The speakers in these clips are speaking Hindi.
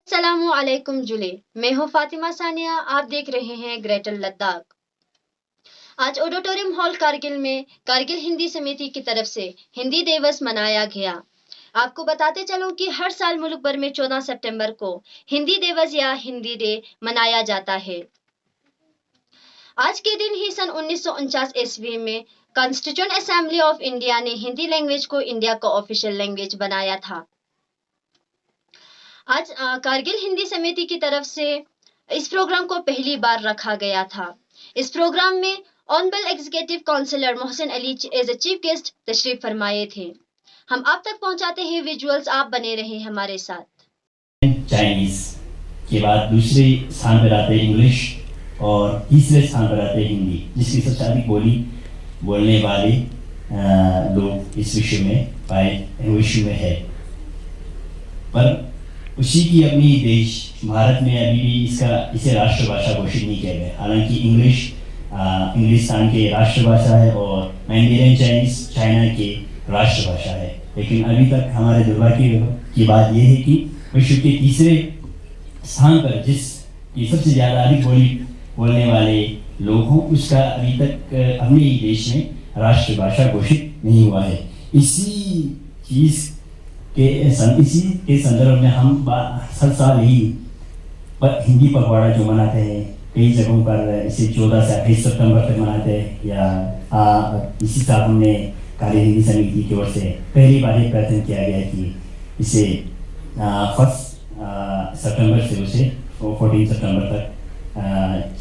अस्सलामुअलैकुम जुले। मैं हूँ फातिमा सानिया। आप देख रहे हैं ग्रेटर लद्दाख। आज ऑडिटोरियम हॉल कारगिल में कारगिल हिंदी समिति की तरफ से हिंदी दिवस मनाया गया। आपको बताते चलूं कि हर साल मुल्क भर में 14 सितंबर को हिंदी दिवस या हिंदी डे मनाया जाता है। आज के दिन ही सन 1949 ईस्वी में कॉन्स्टिट्यूएंट असेंबली ऑफ इंडिया ने हिंदी लैंग्वेज को इंडिया का ऑफिशियल लैंग्वेज बनाया था। आज कारगिल हिंदी समिति की तरफ से इस प्रोग्राम को पहली बार रखा गया था। इस प्रोग्राम में honourable executive councillor Mohsin Ali as a chief guest तशरीफ फरमाए थे। हम आप तक पहुंचाते हैं विजुअल्स, आप बने रहे हमारे साथ। चाइनीज के बाद दूसरे स्थान पर आते हैं इंग्लिश और तीसरे स्थान पर आते हैं हिंदी, जिसकी सबसे अधिक बोलने वाले लोग इस विश्व में है। पर उसी की अपनी देश भारत में अभी भी इसे राष्ट्रभाषा घोषित नहीं किया गया। हालांकि इंग्लिस्तान के राष्ट्रभाषा है और मैंडेरियन चाइनीज चाइना की राष्ट्रभाषा है, लेकिन अभी तक हमारे दुर्भाग्य की बात यह है कि विश्व के तीसरे स्थान पर जिसकी सबसे ज़्यादा अधिक बोलने वाले लोग हों, उसका अभी तक अपने ही देश में राष्ट्रभाषा घोषित नहीं हुआ है। इसी के संदर्भ में हम हर साल ही हिंदी पखवाड़ा जो मनाते हैं, कई जगहों पर इसे 14 से 28 सितंबर तक मनाते हैं। या इसी साल हमने कारगिल हिंदी समिति की ओर से पहली बार ये प्रयत्न किया गया कि इसे 1 सितंबर से उसे 14 सितंबर तक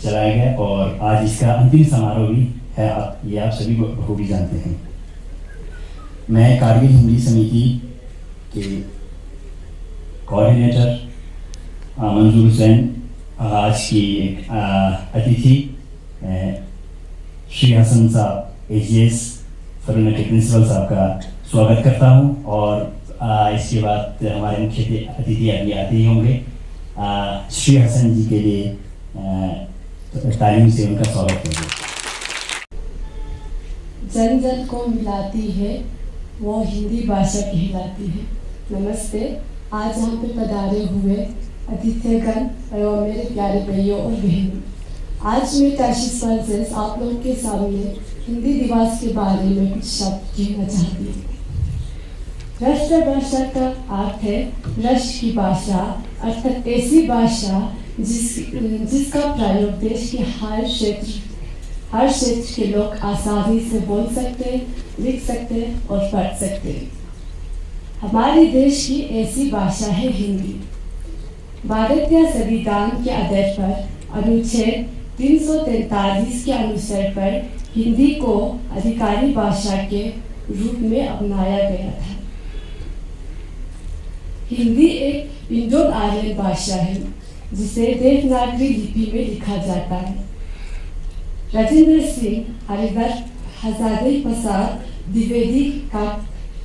चलाया गया और आज इसका अंतिम समारोह भी है। ये आप सभी बखूबी जानते हैं। मैं कारगिल हिंदी समिति के कोऑर्डिनेटर मंजूर हुसैन, आज की अतिथि श्री हसन साहब एजीएस फरीना के प्रिंसिपल साहब का स्वागत करता हूं और इसके बाद हमारे मुख्य अतिथि अभी आते ही होंगे। श्री हसन जी के लिए तालीम से उनका स्वागत करेंगे। जन जन को मिलाती है वो हिंदी भाषा कहलाती है। नमस्ते। आज यहाँ पे पधारे हुए अतिथिगण एवं मेरे प्यारे भाइयों और बहनों, आज मैं ताशीस वर्सेस आप लोगों के सामने हिंदी दिवस के बारे में कुछ शब्द कहना चाहती हूँ। राष्ट्रभाषा का अर्थ है राष्ट्र की भाषा, अर्थात ऐसी भाषा जिसका प्रयोग देश के हर क्षेत्र के लोग आसानी से बोल सकते, लिख सकते और पढ़ सकते। हमारे देश की ऐसी भाषा है हिंदी। भारतीय संविधान के आधार पर अनुच्छेद 343 के अनुसार पर हिंदी को अधिकारी भाषा के रूप में अपनाया गया था। हिंदी एक इंडो आर्यन भाषा है जिसे देवनागरी लिपि में लिखा जाता है। राजेंद्र सिंह, हरिदास हजारे प्रसाद द्विवेदी,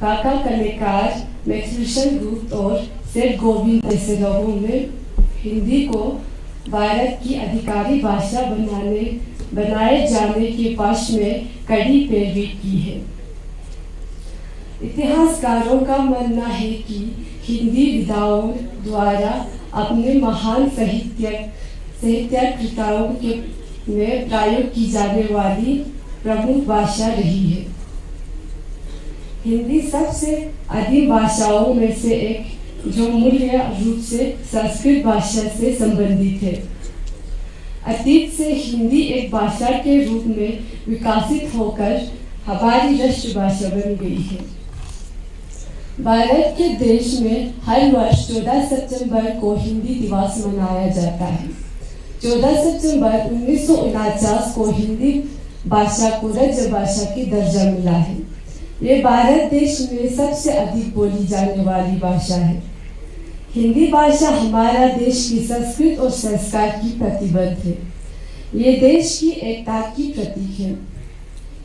काका कलेकार, मैक्सवेल गुप्त और सेठ गोविंद जैसे लोगों ने हिंदी को भारत की अधिकारी भाषा बनाए जाने के पक्ष में कड़ी पैरवी की है। इतिहासकारों का मानना है कि हिंदी विद्वानों द्वारा अपने महान साहित्यकृताओं में प्रयोग की जाने वाली प्रमुख भाषा रही है। हिंदी सबसे आदिम भाषाओं में से एक जो मूल्य रूप से संस्कृत भाषा से संबंधित है। अतीत से हिंदी एक भाषा के रूप में विकसित होकर हमारी राष्ट्रभाषा बन गई है। भारत के देश में हर वर्ष 14 सितंबर को हिंदी दिवस मनाया जाता है। 14 सितंबर 1949 को हिंदी भाषा को राज्य भाषा की दर्जा मिला है। ये भारत देश में सबसे अधिक बोली जाने वाली भाषा है। हिंदी भाषा हमारा देश की संस्कृति और संस्कार की प्रतिबद्ध है। ये देश की एकता की प्रतीक है।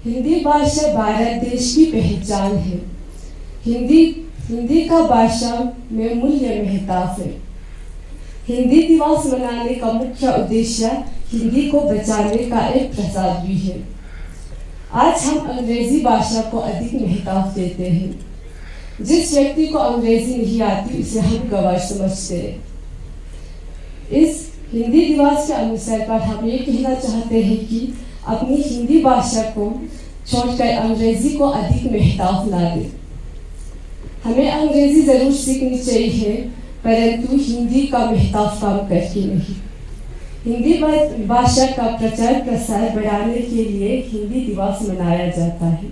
हिंदी भाषा भारत देश की पहचान है। हिंदी का भाषा में मूल्य महत्व है। हिंदी दिवस मनाने का मुख्य उद्देश्य हिंदी को बचाने का एक प्रसार भी है। आज हम अंग्रेजी भाषा को अधिक महत्व देते हैं। जिस व्यक्ति को अंग्रेजी नहीं आती उसे हम गंवार समझते हैं। इस हिंदी दिवस के अवसर पर हम ये कहना चाहते हैं कि अपनी हिंदी भाषा को छोड़कर अंग्रेजी को अधिक महत्व ना दें। हमें अंग्रेजी ज़रूर सीखनी चाहिए, परंतु हिंदी का महत्व कम करके नहीं। हिंदी भाषा का प्रचार प्रसार बढ़ाने के लिए हिंदी दिवस मनाया जाता है।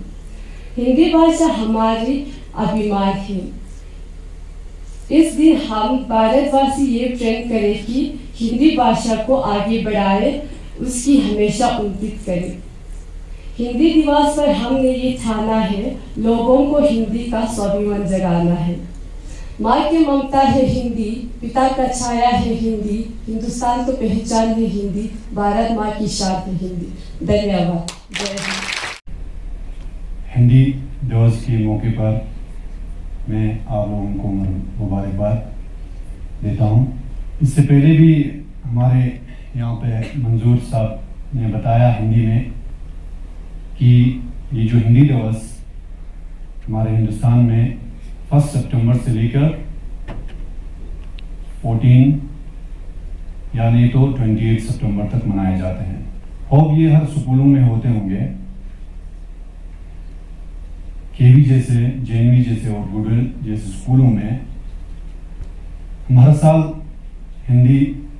हिंदी भाषा हमारी अभिमान है। इस दिन हम भारतवासी ये प्रण करें कि हिंदी भाषा को आगे बढ़ाए, उसकी हमेशा उन्नति करें। हिंदी दिवस पर हमने ये ठाना है, लोगों को हिंदी का स्वाभिमान जगाना है। माँ की ममता है हिंदी, पिता का छाया है हिंदी, हिंदुस्तान को पहचान है हिंदी, भारत माँ की शान है हिंदी। धन्यवाद। जय हिंद। हिंदी दिवस के मौके पर मैं आप लोगों को मुबारकबाद देता हूँ। इससे पहले भी हमारे यहाँ पे मंजूर साहब ने बताया हिंदी में कि ये जो हिंदी दिवस हमारे हिंदुस्तान में 1 सितंबर से लेकर 14 यानी तो 28 सितंबर तक मनाए जाते हैं। होप ये हर स्कूलों में होते होंगे। केवी जैसे, जेएनवी जैसे और गुडविल जैसे स्कूलों में हम हर साल हिंदी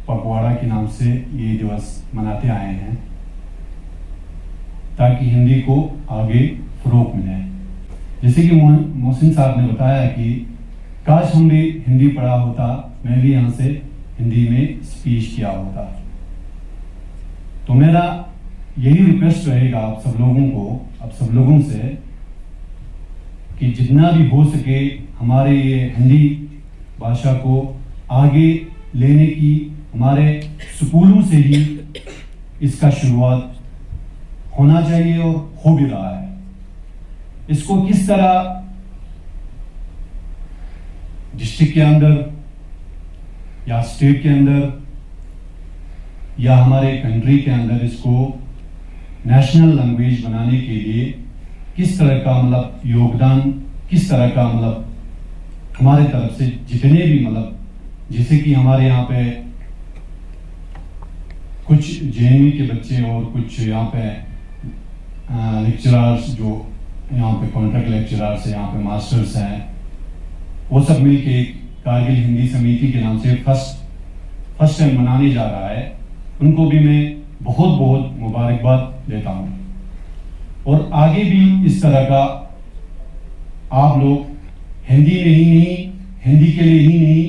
पखवाड़ा के नाम से ये दिवस मनाते आए हैं ताकि हिंदी को आगे फरोग मिले। जैसे कि मोहसिन साहब ने बताया कि काश हम भी हिंदी पढ़ा होता, मैं भी यहाँ से हिंदी में स्पीच किया होता। तो मेरा यही रिक्वेस्ट रहेगा आप सब लोगों से कि जितना भी हो सके हमारे ये हिंदी भाषा को आगे लेने की हमारे स्कूलों से ही इसका शुरुआत होना चाहिए और हो भी रहा है। इसको किस तरह डिस्ट्रिक्ट के अंदर या स्टेट के अंदर या हमारे कंट्री के अंदर इसको नेशनल लैंग्वेज बनाने के लिए किस तरह का मतलब योगदान, किस तरह का मतलब हमारे तरफ से जितने भी मतलब जैसे कि हमारे यहाँ पे कुछ जेएनवी के बच्चे और कुछ यहाँ पे लेक्चरर्स जो यहाँ पे कॉन्ट्रैक्ट लेक्चरर्स हैं, यहाँ पे मास्टर्स हैं, वो सब मिलके कारगिल हिंदी समिति के नाम से फर्स्ट टाइम मनाने जा रहा है। उनको भी मैं बहुत बहुत मुबारकबाद देता हूँ। और आगे भी इस तरह का आप लोग हिंदी में ही नहीं, हिंदी के लिए ही नहीं,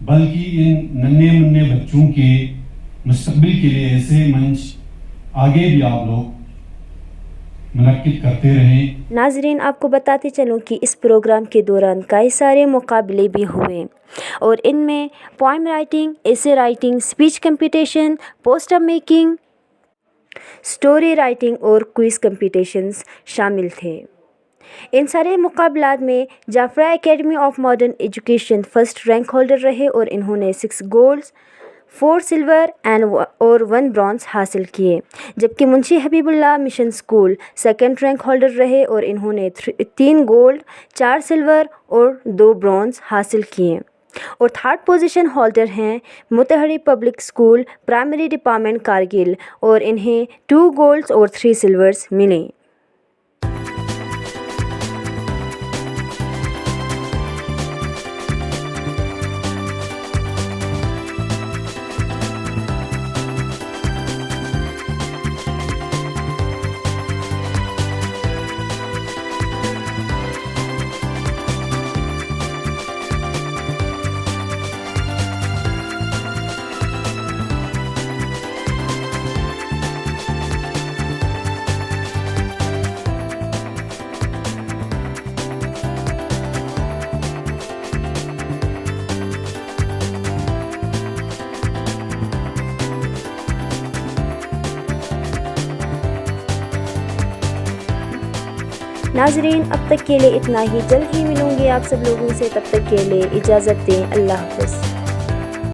बल्कि इन नन्हे मुन्ने बच्चों के मुस्तकबिल के लिए ऐसे मंच आगे भी आप लोग मुनक्किद करते रहें। नाजरीन, आपको बताते चलूँ कि इस प्रोग्राम के दौरान कई सारे मुकाबले भी हुए और इनमें poem writing, essay writing, speech competition, poster making, story writing और क्विज कंपटीशंस शामिल थे। इन सारे मुकाबलात में Jofra academy of modern education first rank holder रहे और इन्होंने 6 गोल्ड्स, 4 सिल्वर और 1 ब्रॉन्ज हासिल किए, जबकि Munshi Habibullah mission school second rank holder रहे और इन्होंने 3 गोल्ड, 4 सिल्वर और 2 ब्रॉन्ज हासिल किए। और थर्ड पोजीशन होल्डर हैं Mutahhari public school primary department Kargil और इन्हें 2 गोल्ड्स और 3 सिल्वर्स मिले। नाजरीन, अब तक के लिए इतना ही। जल्द ही मिलूंगी आप सब लोगों से, तब तक के लिए इजाज़त दें। अल्लाह हाफ़िज़।